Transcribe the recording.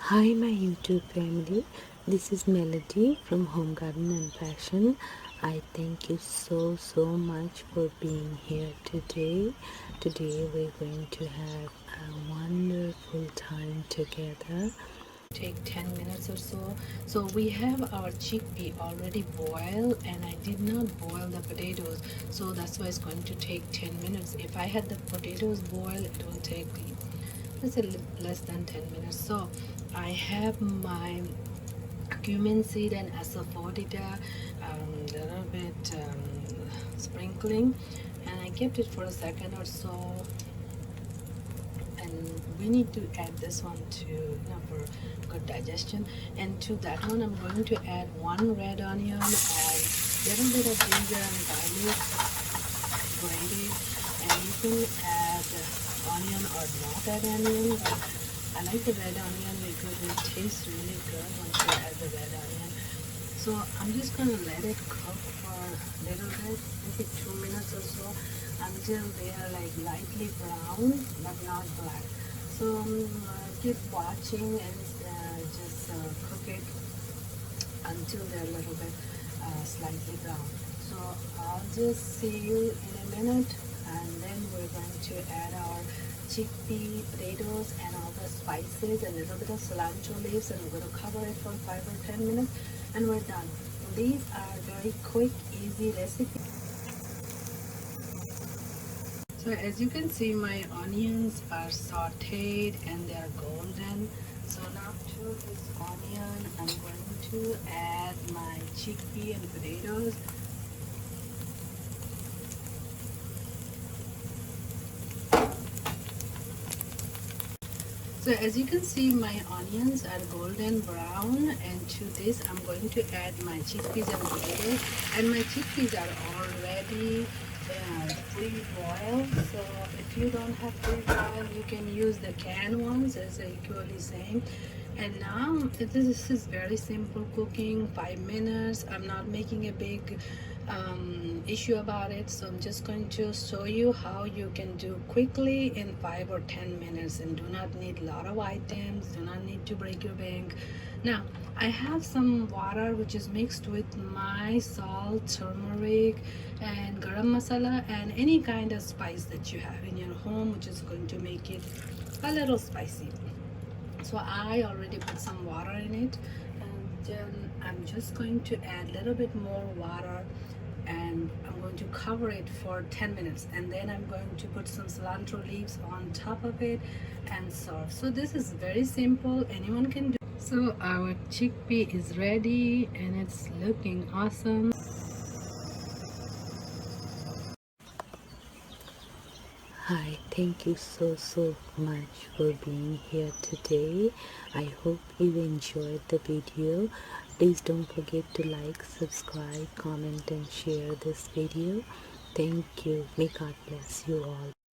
Hi my YouTube family, this is Melody from Home Garden and Fashion. I thank you so much for being here today. Today we're going to have a wonderful time together. Take 10 minutes or so. So we have our chickpea already boiled, and I did not boil the potatoes, so that's why it's going to take 10 minutes. If I had the potatoes boiled, it will take it's a less than 10 minutes. So I have my cumin seed and asafoetida, a little bit sprinkling, and I kept it for a second or so. And we need to add this one to for good digestion. And to that one I'm going to add one red onion and a little bit of ginger and garlic grated, and you can add onion or not add onion, but I like the red onion because it tastes really good once you add the red onion. So I'm just going to let it cook for a little bit, maybe 2 minutes or so, until they are like lightly brown but not black. So keep watching and just cook it until they're a little bit slightly brown. So I'll just see you in a minute, and then we're going to add our chickpea potatoes and all the spices and a little bit of cilantro leaves, and we're going to cover it for 5 or 10 minutes and we're done. These are very quick, easy recipes. So as you can see, my onions are sauteed and they are golden. So now to this onion, I'm going to add my chickpea and potatoes. So as you can see, my onions are golden brown, and to this I'm going to add my chickpeas and potatoes. And my chickpeas are already pre-boiled, so if you don't have pre-boiled, you can use the canned ones, as I equally same. And now this is very simple cooking, 5 minutes. I'm not making a big issue about it, so I'm just going to show you how you can do quickly in 5 or 10 minutes and do not need a lot of items, do not need to break your bank. Now I have some water which is mixed with my salt, turmeric and garam masala and any kind of spice that you have in your home, which is going to make it a little spicy. So I already put some water in it, and then I'm just going to add a little bit more water, and I'm going to cover it for 10 minutes, and then I'm going to put some cilantro leaves on top of it and serve. So this is very simple, anyone can do. So our chickpea is ready and it's looking awesome. Hi, thank you so much for being here today. I hope you enjoyed the video. Please don't forget to like, subscribe, comment and share this video. Thank you. May God bless you all.